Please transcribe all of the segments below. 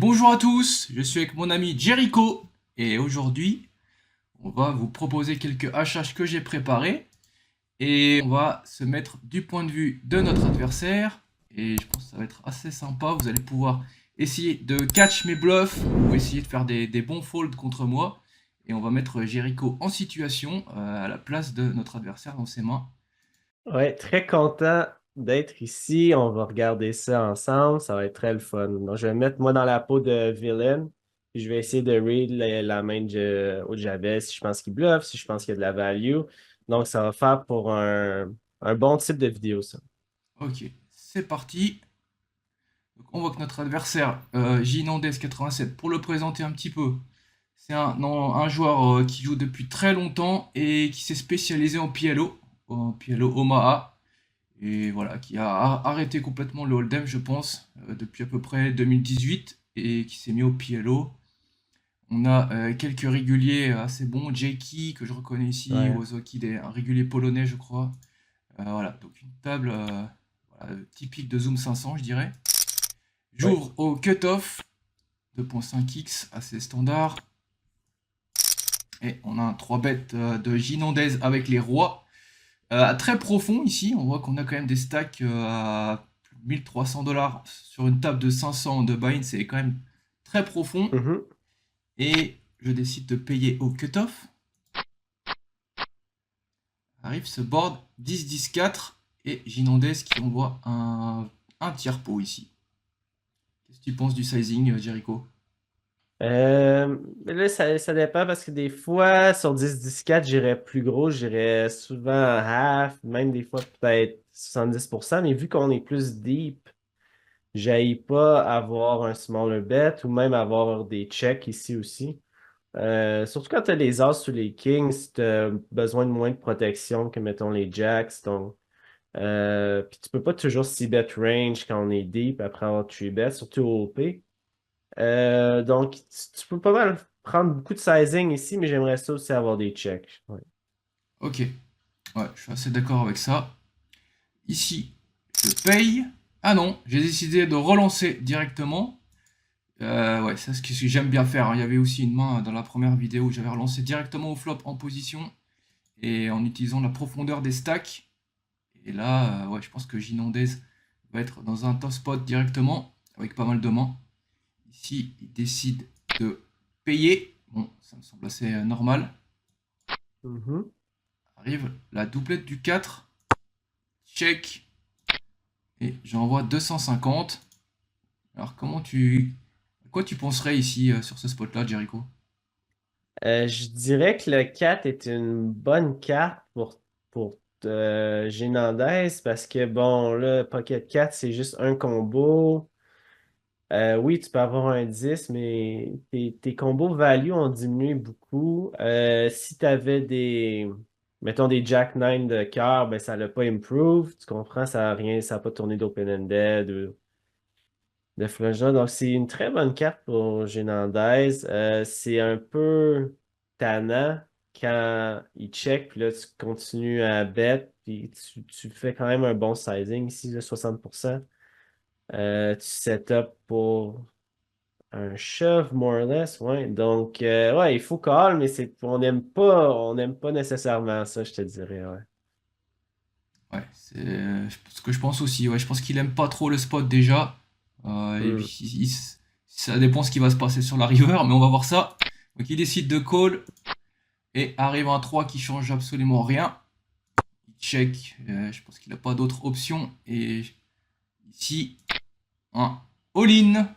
bonjour à tous, je suis avec mon ami Jericho et aujourd'hui on va vous proposer quelques HH que j'ai préparés et on va se mettre du point de vue de notre adversaire et je pense que ça va être assez sympa, vous allez pouvoir essayer de catch mes bluffs ou essayer de faire des bons folds contre moi et on va mettre Jericho en situation à la place de notre adversaire dans ses mains. Ouais, très content d'être ici. On va regarder ça ensemble. Ça va être très le fun. Donc, je vais me mettre moi dans la peau de villain. Puis je vais essayer de read la main au Javel si je pense qu'il bluffe, si je pense qu'il y a de la value. Donc, ça va faire pour un bon type de vidéo, ça. Ok, c'est parti. Donc, on voit que notre adversaire, Ginandes87, pour le présenter un petit peu, c'est un joueur qui joue depuis très longtemps et qui s'est spécialisé en PLO Omaha, et voilà, qui a arrêté complètement le hold'em, je pense, depuis à peu près 2018, et qui s'est mis au PLO. On a quelques réguliers assez bons, Jakey, que je reconnais ici, Ouais, Wozoki, un régulier polonais, je crois. Voilà, donc une table voilà, typique de Zoom 500, je dirais. ouais. J'ouvre au cutoff, 2.5x, assez standard. Et on a un 3 bet de Ginondaise avec les rois. Très profond ici, on voit qu'on a quand même des stacks à 1300 $ sur une table de 500 de buy-in, c'est quand même très profond. Mhm. Et je décide de payer au cutoff. Arrive ce board 10-10-4 et Ginondaise qui envoie un tiers pot ici. Qu'est-ce que tu penses du sizing, Jericho? Mais là, ça dépend parce que des fois, sur 10-10-4, j'irais plus gros, j'irais souvent en half, même des fois peut-être 70%. Mais vu qu'on est plus deep, j'aille pas avoir un smaller bet ou même avoir des checks ici aussi. Surtout quand tu as les As ou les Kings, tu as besoin de moins de protection que, mettons, les Jacks. Donc, puis tu peux pas toujours 6-bet range quand on est deep après avoir 3-bet, surtout au OP. Donc, tu peux pas mal prendre beaucoup de sizing ici, mais j'aimerais ça aussi avoir des checks. Ouais. Ok, ouais, je suis assez d'accord avec ça. Ici, je paye. Ah non, j'ai décidé de relancer directement. Ouais, c'est ce que j'aime bien faire, hein. Il y avait aussi une main dans la première vidéo où j'avais relancé directement au flop en position et en utilisant la profondeur des stacks. Et là, ouais, je pense que Ginondez va être dans un top spot directement avec pas mal de mains. Ici, il décide de payer. Bon, ça me semble assez normal. Mhm. Arrive la doublette du 4. Check. Et j'envoie 250. Alors, à quoi tu penserais ici sur ce spot-là, Jericho? Je dirais que le 4 est une bonne carte pour Génandez parce que, bon, là, Pocket 4, c'est juste un combo. Oui, tu peux avoir un 10, mais tes combos value ont diminué beaucoup. Si tu avais mettons des Jack 9 de cœur, ben ça l'a pas improve. Tu comprends, ça a rien, ça n'a pas tourné d'open-ended ou de flush draw. Donc, c'est une très bonne carte pour Genandez. C'est un peu tannant quand il check, puis là, tu continues à bet, puis tu fais quand même un bon sizing ici, de 60%. Tu set up pour un shove, more or less, ouais. Donc, ouais, il faut call, mais on n'aime pas nécessairement ça, je te dirais, ouais. Ouais, c'est ce que je pense aussi. Ouais, je pense qu'il aime pas trop le spot déjà. Et Hmm. puis, ça dépend ce qui va se passer sur la river, mais on va voir ça. Donc, il décide de call et arrive un 3 qui change absolument rien. Il check. Je pense qu'il n'a pas d'autre option. Et ici, un all-in.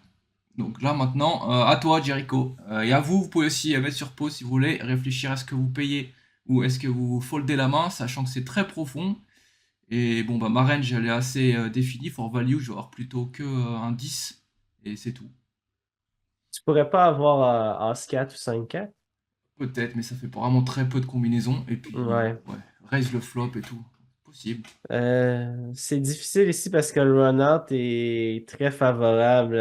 Donc là maintenant, à toi Jericho. Et à vous, vous pouvez aussi mettre sur pause si vous voulez, réfléchir à ce que vous payez ou est-ce que vous foldez la main, sachant que c'est très profond. Et bon, bah ma range elle est assez définie. For value, je vais avoir plutôt que un 10 et c'est tout. Tu pourrais pas avoir As-4 ou 5-4? Peut-être, mais ça fait vraiment très peu de combinaisons. Et puis, Ouais. ouais, raise le flop et tout. Possible. C'est difficile ici parce que le run-out est très favorable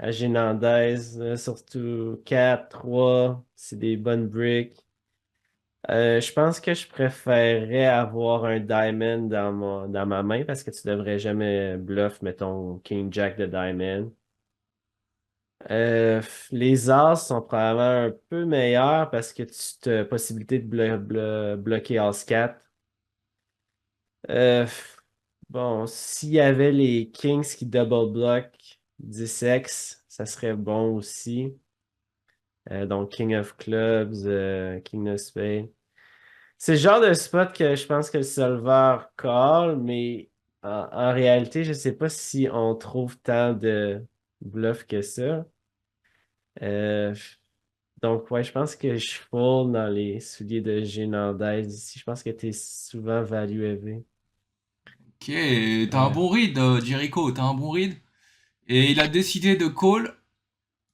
à Genandez, surtout 4, 3, c'est des bonnes bricks. Je pense que je préférerais avoir un diamond dans ma main parce que tu devrais jamais bluff, mettons, King Jack de diamond. Les As sont probablement un peu meilleurs parce que tu as possibilité de bloquer As 4. Euh, bon, s'il y avait les Kings qui double block 10x, ça serait bon aussi. Donc King of Clubs, King of Spades. C'est le genre de spot que je pense que le solver call, mais en réalité, je sais pas si on trouve tant de bluff que ça. Euh, donc, ouais, je pense que je fold dans les souliers de Génandez ici. Je pense que tu es souvent value heavy. Ok, t'as un Ouais, bon read, Jericho, t'as un bon read. Et il a décidé de call.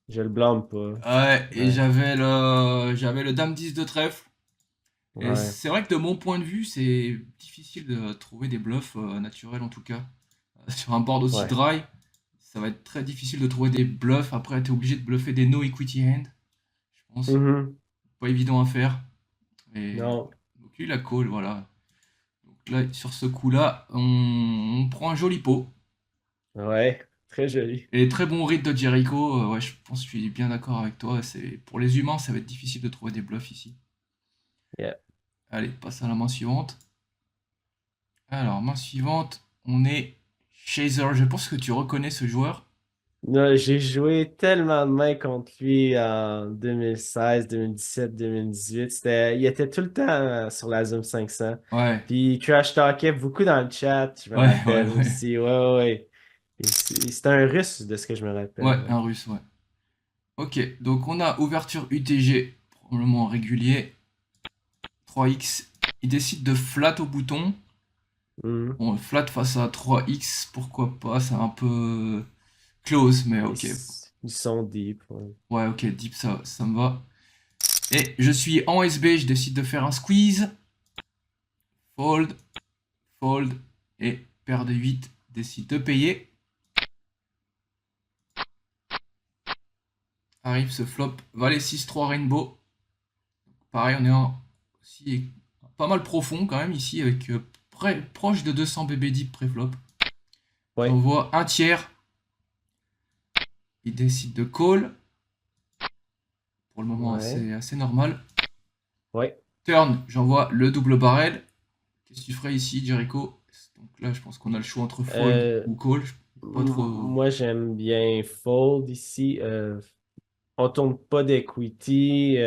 je le blâme pas. Ouais, et Ouais, j'avais le dame 10 de trèfle. Et ouais, c'est vrai que de mon point de vue, c'est difficile de trouver des bluffs naturels en tout cas. Sur un board aussi ouais. dry, ça va être très difficile de trouver des bluffs. Après, t'es obligé de bluffer des no equity hand, je pense. Mhm. Pas évident à faire. Et Non, donc lui, il a call, voilà. Donc là, sur ce coup-là, on prend un joli pot. ouais, très joli. Et très bon read de Jericho. Ouais, je pense que je suis bien d'accord avec toi. Pour les humains, ça va être difficile de trouver des bluffs ici. Yeah. Allez, passe à la main suivante. Alors, main suivante, on est Chaser. Je pense que tu reconnais ce joueur. Non, j'ai joué tellement de mains contre lui en 2016, 2017, 2018. Il était tout le temps sur la Zoom 500. Ouais, Puis il trash talkait beaucoup dans le chat, je me ouais, ouais, rappelle ouais. aussi. Ouais, ouais, ouais. C'était un russe de ce que je me Ouais, rappelle. Ouais. un russe, ouais. Ok, donc on a ouverture UTG, probablement régulier. 3x. Il décide de flat au bouton. Mhm. Bon, flat face à 3x, pourquoi pas, c'est un peu close, mais ok. Ils sont deep. Ouais. Ouais, ok, deep, ça me va. Et je suis en SB, je décide de faire un squeeze. Fold, fold, et paire de 8 décide de payer. Arrive ce flop, valet 6-3 rainbow. Pareil, on est aussi pas mal profond quand même ici, avec proche de 200 BB deep pré-flop. Ouais. J'envoie un tiers, il décide de call. Pour le moment, Ouais. assez normal. Ouais. Turn, j'envoie le double barrel. Qu'est-ce que tu ferais ici, Jericho? Donc là, je pense qu'on a le choix entre fold Euh, ou call. Pas trop. Moi, j'aime bien fold ici. On tourne pas d'equity.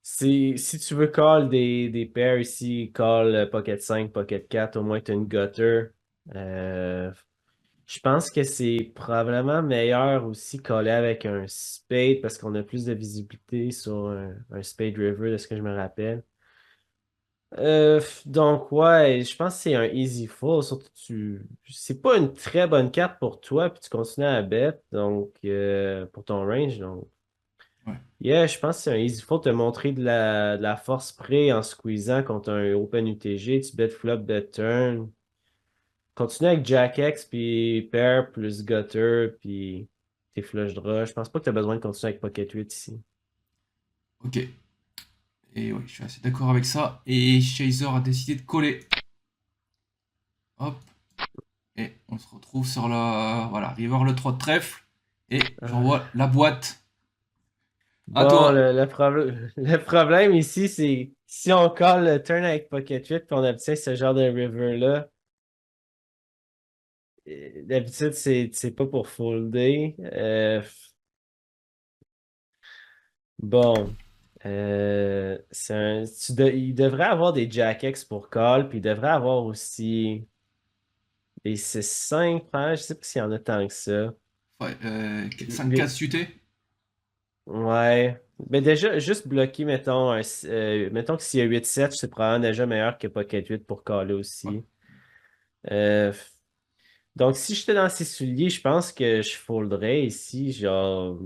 Si tu veux call des paires ici, call Pocket 5, Pocket 4, au moins tu as une gutter. Euh, je pense que c'est probablement meilleur aussi caller avec un spade parce qu'on a plus de visibilité sur un spade river de ce que je me rappelle. Donc ouais, je pense que c'est un easy fold, surtout c'est pas une très bonne carte pour toi, puis tu continues à bet, donc pour ton range, donc Ouais. yeah, je pense que c'est un easy fold te montrer de la force près en squeezant contre un open UTG, tu bet flop, bet turn, continue avec Jack X, puis pair plus gutter, puis tes flush draws, je pense pas que tu as besoin de continuer avec Pocket 8 ici. Ok. Et ouais, je suis assez d'accord avec ça. Et Chaser a décidé de coller. Hop. Et on se retrouve sur la. Voilà, river le 3 de trèfle. Et j'envoie la boîte à Bon, toi. le problème ici, c'est si on colle le turn avec Pocket 8 puis on obtient ce genre de river-là, d'habitude, c'est pas pour folder. Bon, il devrait avoir des Jack-X pour call, puis il devrait avoir aussi des 6-5, je sais pas s'il y en a tant que ça. Ouais, 5-4 Mais, suité. ouais. Mais déjà, juste bloquer, mettons que s'il y a 8-7, c'est probablement déjà meilleur que Pocket 8 pour caller Ouais. aussi. Euh, donc, si j'étais dans ces souliers, je pense que je folderais ici. Genre,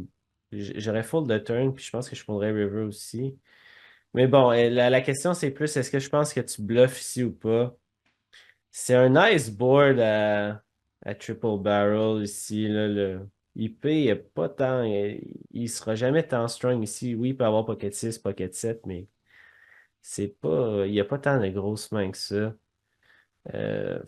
j'aurais fold the turn, puis je pense que je folderais river aussi. Mais bon, la question, c'est plus est-ce que je pense que tu bluffes ici ou pas? C'est un nice board à triple barrel ici. Là, le IP, il est pas tant. Il sera jamais tant strong ici. Oui, il peut avoir pocket 6, pocket 7, mais c'est pas. Il n'y a pas tant de grosses mains que ça. Euh,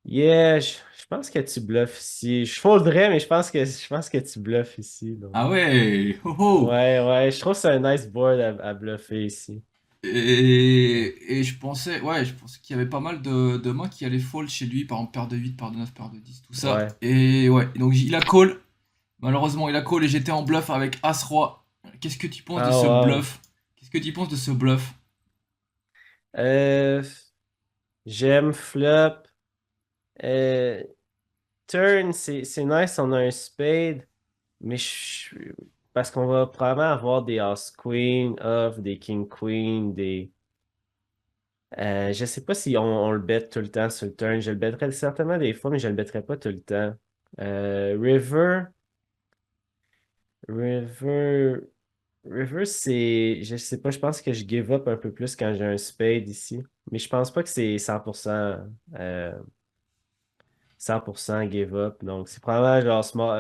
Yeah, je pense que tu bluffes ici. Je folderais, mais je pense que tu bluffes ici. Donc. Ah ouais, ho ho! Ouais, ouais, je trouve que c'est un nice board à bluffer ici. Ouais. Et je pensais qu'il y avait pas mal de mains qui allaient fold chez lui, par exemple paire de 8, paire de 9, paire de 10, tout ça. Ouais. Et ouais, donc il a call. Malheureusement, il a call et j'étais en bluff avec As-Roi. Qu'est-ce que tu penses de Ah, ce wow. bluff? Qu'est-ce que tu penses de ce bluff? Euh, J'aime flop. Euh, Turn, c'est nice, on a un spade, mais parce qu'on va probablement avoir des As-Queen, off, des King-Queen, des. Je sais pas si on le bet tout le temps sur le turn. Je le betterai certainement des fois, mais je le betterai pas tout le temps. River. River. River, je sais pas, je pense que je give up un peu plus quand j'ai un spade ici. Mais je pense pas que c'est 100% give up. Donc, c'est probablement genre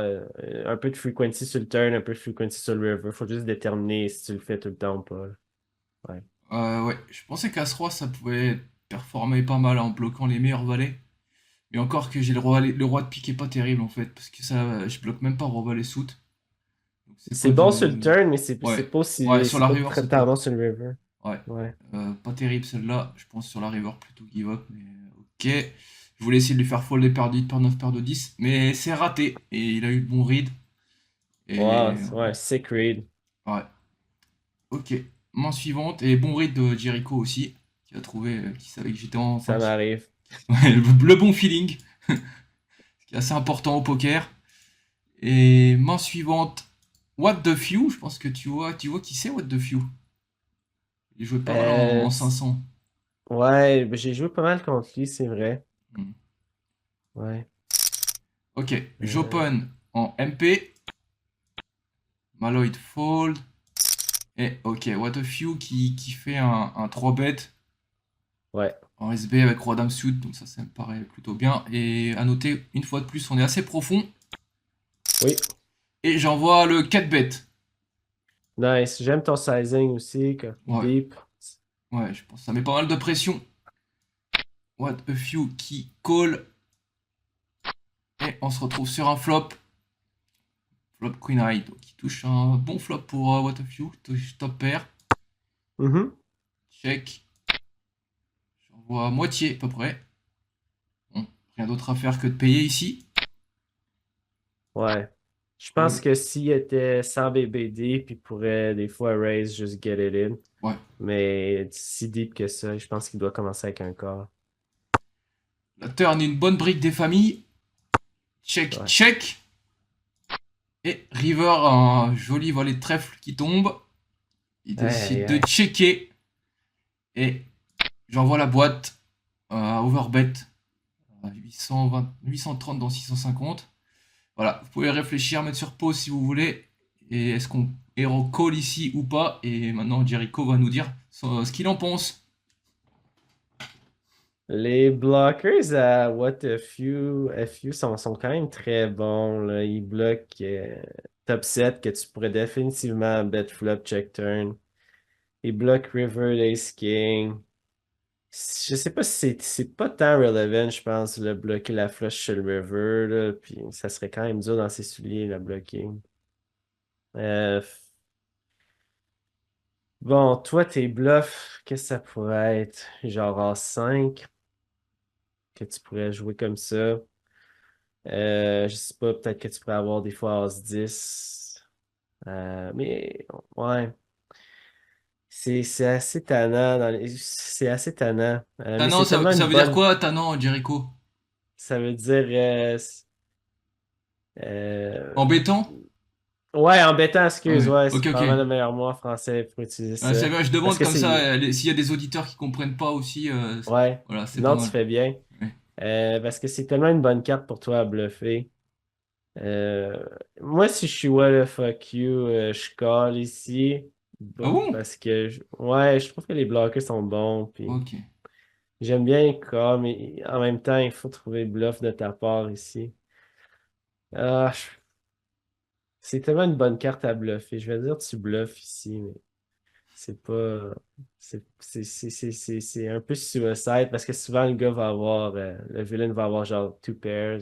un peu de frequency sur le turn, un peu de frequency sur le river. Faut juste déterminer si tu le fais tout le temps ou pas. Ouais. Ouais, je pensais qu'As-Roi, ça pouvait performer pas mal en bloquant les meilleurs valets. Mais encore que j'ai le roi de pique est pas terrible en fait, parce que ça, je bloque même pas roi valet suit. Donc c'est pas C'est bon sur le de. turn, mais c'est Ouais, c'est pas ouais, aussi, sur c'est la pas river très c'est top. tendance sur le river. Ouais, Ouais. pas terrible celle-là. Je pense sur la river plutôt give up, mais ok. Je voulais essayer de lui faire fold des paires de 8, paires 9, paires de 10, mais c'est raté. Et il a eu le bon read. Wow, Et ouais, sick read. ouais, ok. Main suivante, et bon read de Jericho aussi, qui a trouvé, qui savait que j'étais en. Enfin, Ça m'arrive. ouais, le bon feeling, ce qui est assez important au poker. Et main suivante, What the Few, je pense que tu vois qui c'est What the Few. Il jouait pas mal Euh, en c- 500. ouais, ben, j'ai joué pas mal contre lui, c'est vrai. Hmm. Ouais. Ok, Euh, j'open en MP, Maloid fold, et ok, What the Few qui fait un 3 bet ouais. en SB avec Roi Dame Suit, donc ça me paraît plutôt bien. Et à noter, une fois de plus, on est assez profond, Oui. et j'envoie le 4 bet. Nice. J'aime ton sizing aussi, Ouais, deep. ouais, je pense que ça met pas mal de pression. What a Few qui call, et on se retrouve sur un flop. Flop Queen High, donc il touche un bon flop pour What a Few, touche top pair, Mhm. check, j'envoie à moitié à peu près. Bon, rien d'autre à faire que de payer ici. Ouais. Je pense Call, que s'il était sans BBD, puis il pourrait des fois raise, just get it in. ouais. Mais si deep que ça, je pense qu'il doit commencer avec un corps. La turn est une bonne brique des familles. Check, Ouais. check. Et River, un joli volet de trèfle qui tombe. Il Aïe, décide de aïe. checker. Et j'envoie la boîte à Overbet à 820, 830 dans 650. Voilà, vous pouvez réfléchir, mettre sur pause si vous voulez. Et est-ce qu'on hero call ici ou pas? Et maintenant, Jericho va nous dire ce qu'il en pense. Les blockers à What a Few, FU sont quand même très bons, là. Ils bloquent top 7 que tu pourrais définitivement bet flop check turn. Ils bloquent River Ace King. Je sais pas si c'est pas tant relevant, je pense, le bloquer la flush sur le river, là, puis ça serait quand même dur dans ses souliers, la blocking. Euh, bon, toi, tes bluffs, qu'est-ce que ça pourrait être? Genre en 5 que tu pourrais jouer comme ça. Je sais pas, peut-être que tu pourrais avoir des fois As-10. Mais ouais, c'est assez tannant. C'est assez tannant. Mais Tannant, c'est tellement une ça veut dire bonne. quoi, Tannant, Jericho? Ça veut dire. Euh, Embêtant? Ouais, embêtant, excuse, Ouais, ouais, ok, c'est ok. probablement le meilleur mot en français pour utiliser C'est ça. bien, je Parce demande que comme ça, c'est. s'il y a des auditeurs qui comprennent pas aussi, Ouais, voilà, c'est pas non, tu mal. fais bien. Ouais. Parce que c'est tellement une bonne carte pour toi à bluffer. Euh, Moi, si je suis ouais, le fuck you, je call ici. Ah bon? Parce que, ouais, je trouve que les bloqueurs sont bons. Puis Ok. j'aime bien call, mais en même temps, il faut trouver le bluff de ta part ici. Ah, c'est tellement une bonne carte à bluffer. Je vais dire tu bluffes ici, mais c'est pas. C'est un peu suicide parce que souvent le gars va avoir. Le villain va avoir genre two pairs.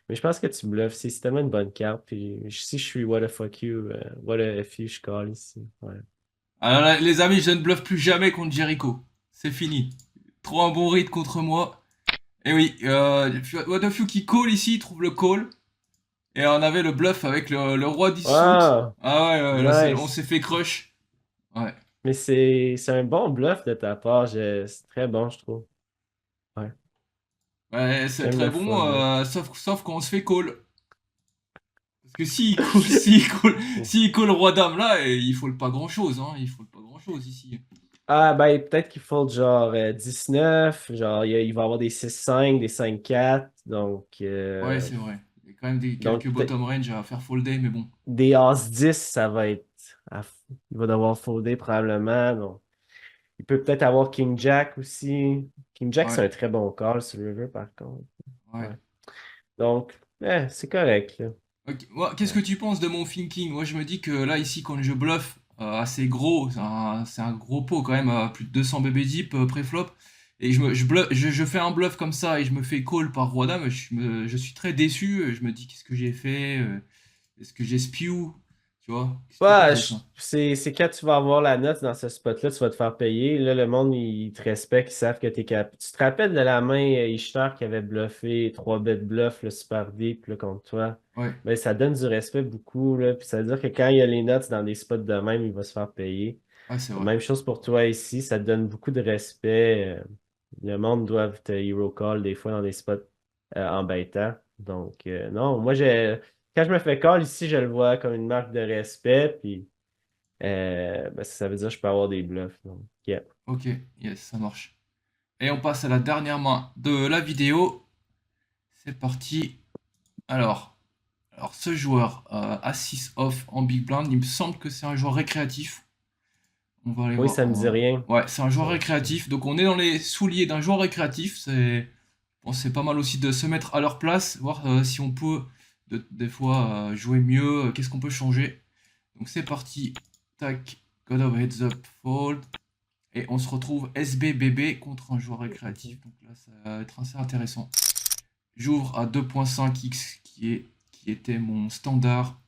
Mais je pense que tu bluffes. C'est tellement une bonne carte. Puis si je suis what the fuck you, what the F you, je call ici. Ouais. Alors là, les amis, je ne bluffe plus jamais contre Jericho. C'est fini. Trop un bon read contre moi. Et oui, What of You qui call ici, il trouve le call. Et on avait le bluff avec le roi 10 suit. Wow! Ah ouais, ouais, là, on s'est Nice! fait crush. Ouais. Mais c'est un bon bluff de ta part. C'est très bon, je trouve. Ouais. Ouais, c'est J'aime très le bon, fun, là. sauf quand on se fait call. Parce que s'il call roi dame là, il faut pas grand chose, hein. Il faut pas grand chose ici. Ah, ben, peut-être qu'il faut genre 19. Genre, il va y avoir des 6-5, des 5-4. Ouais, c'est vrai. Il y a quand même quelques Donc bottom range à faire folder, mais bon. des As-10, ça va être. Il va devoir folder probablement. Donc, il peut peut-être avoir King Jack aussi. King Jack, Ouais, c'est un très bon call sur le river, par contre. ouais. Ouais. Donc, c'est correct, là. Ok, qu'est-ce que Ouais. tu penses de mon thinking? Moi, je me dis que là, ici, quand je bluffe assez gros, c'est un gros pot quand même, plus de 200 bébés deep pré-flop, et je fais un bluff comme ça et je me fais call par roi dame, je suis très déçu. Je me dis, qu'est-ce que j'ai fait? Est-ce que j'ai spew? Tu vois? Qu'est-ce que tu penses Ouais, de ça? c'est quand tu vas avoir la note dans ce spot-là, tu vas te faire payer. Là, le monde, il te respecte, ils savent que tu es capable. Tu te rappelles de la main Ishtar qui avait bluffé 3 bêtes bluff, le super deep là, contre toi? Ouais, Ben, ça donne du respect beaucoup. Là, puis ça veut dire que quand il y a les notes dans des spots de même, il va se faire payer. ouais, c'est vrai. Même chose pour toi ici, ça te donne beaucoup de respect. Le monde doit te hero call des fois dans des spots embêtants. Donc, non, quand je me fais call ici, je le vois comme une marque de respect. Puis, ben, ça veut dire que je peux avoir des bluffs. Donc, yeah. Ok, yes, ça marche. Et on passe à la dernière main de la vidéo. C'est parti. Alors, ce joueur a 6 off en big blind, il me semble que c'est un joueur récréatif. On va aller Oui, voir. ça me dit rien. Ouais, c'est un joueur Donc, récréatif. Donc on est dans les souliers d'un joueur récréatif. Bon, c'est pas mal aussi de se mettre à leur place, voir si on peut des fois jouer mieux, qu'est-ce qu'on peut changer. Donc c'est parti. Tac, God of Heads Up, Fold. Et on se retrouve SBBB contre un joueur récréatif. Donc là, ça va être assez intéressant. J'ouvre à 2.5x qui était mon standard,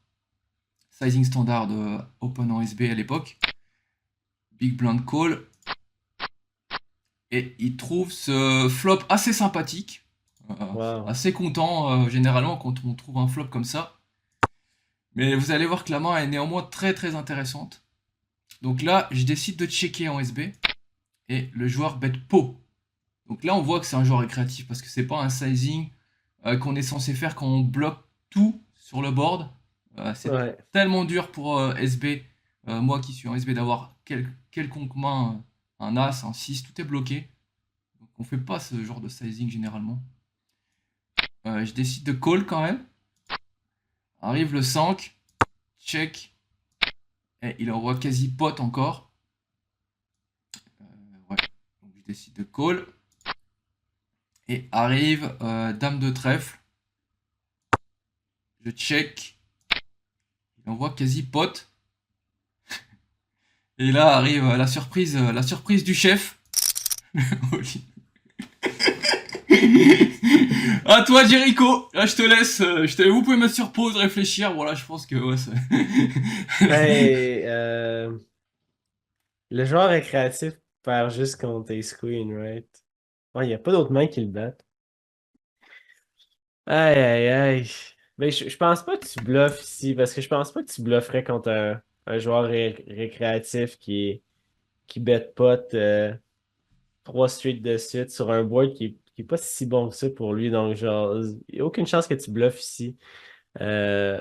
sizing standard de Open en SB à l'époque. Big blind call. Et il trouve ce flop assez sympathique. wow. Assez content généralement quand on trouve un flop comme ça. Mais vous allez voir que la main est néanmoins très très intéressante. Donc là, je décide de checker en SB. Et le joueur bet pot. Donc là, on voit que c'est un joueur récréatif parce que c'est pas un sizing qu'on est censé faire quand on bloque tout sur le board. C'est Ouais. tellement dur pour SB, moi qui suis en SB, d'avoir quelconque main, un As, un 6, tout est bloqué. Donc on fait pas ce genre de sizing généralement. Je décide de call quand même. Arrive le 5, check, et il envoie quasi pot encore. Ouais. Donc je décide de call. Et arrive Dame de trèfle. Je check, il envoie quasi pot. Et là arrive la surprise du chef. À toi, Jericho. Là, je te laisse. Vous pouvez mettre sur pause, réfléchir. Voilà, je pense que ouais, Ben, le joueur récréatif perd juste contre tes screens, right? Il n'y a pas d'autres mains qui le battent. Aïe, aïe, aïe. Mais je pense pas que tu bluffes ici, parce que je pense pas que tu blufferais contre un joueur récréatif qui bet pot 3 streets de suite sur un board qui est pas si bon que ça pour lui. Donc, genre, il n'y a aucune chance que tu bluffes ici. Euh,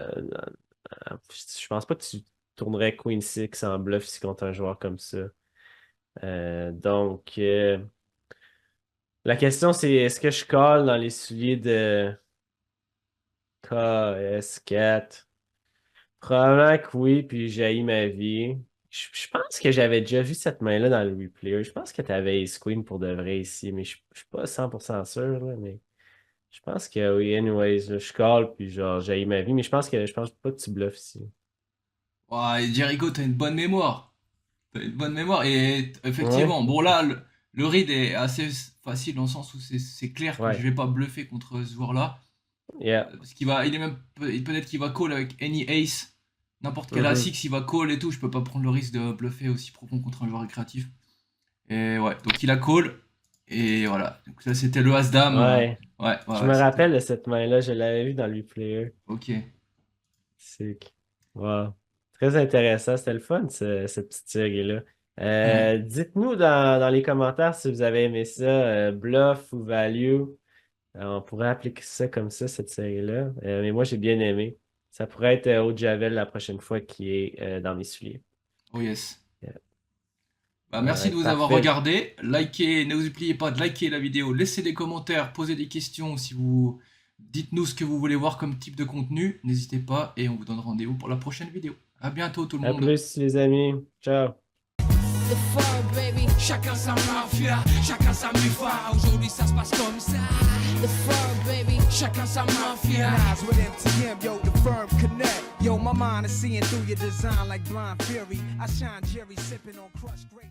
je pense pas que tu tournerais Queen Six en bluff ici contre un joueur comme ça. Donc, la question c'est est-ce que je colle dans les souliers de KS4? Probablement que oui, puis j'ai haï ma vie. Je pense que j'avais déjà vu cette main-là dans le replay. Je pense que tu avais Ace Queen pour de vrai ici, mais je suis pas 100% sûr, là, mais je pense que oui, anyways, là, je call, puis genre j'ai haï ma vie, mais je pense pas que tu bluffes ici. ouais, Jericho, t'as une bonne mémoire. T'as une bonne mémoire. Et Ouais, effectivement, bon là, le read est assez facile dans le sens où c'est clair que je ouais, vais pas bluffer contre ce joueur-là. yeah. Parce qu'il va, il est même, peut-être qu'il va call avec any ace. N'importe quel Mhm. A6, il va call et tout. Je peux pas prendre le risque de bluffer aussi profond contre un joueur récréatif. Et ouais, donc il a call. Et voilà. Donc ça, c'était le As-Dame. Ouais. Ouais, ouais, Je ouais, me c'était. rappelle de cette main-là, je l'avais vue dans le player. Ok. Sick. Wow. Très intéressant. C'était le fun, cette petite série-là. Ouais. Dites-nous dans les commentaires si vous avez aimé ça, bluff ou value. On pourrait appliquer ça comme ça, cette série-là. Mais moi, j'ai bien aimé. Ça pourrait être Haute Javel la prochaine fois qui est dans mes souliers. Oh yes. Yeah. Bah, merci de Alright, vous avoir parfait. regardé. Likez, n'oubliez pas de liker la vidéo, laissez des commentaires, posez des questions si vous dites-nous ce que vous voulez voir comme type de contenu. N'hésitez pas et on vous donne rendez-vous pour la prochaine vidéo. À bientôt tout le À monde. plus, les amis. Ciao. The fur, baby. Chacun sa mafia, chacun sa mufa. Aujourd'hui ça se passe comme ça. The fur, baby. Chacun sa mafia. Eyes with MTM, yo, the firm connect. Yo, my mind is seeing through your design like blind fury. I shine Jerry sipping on crushed grapes.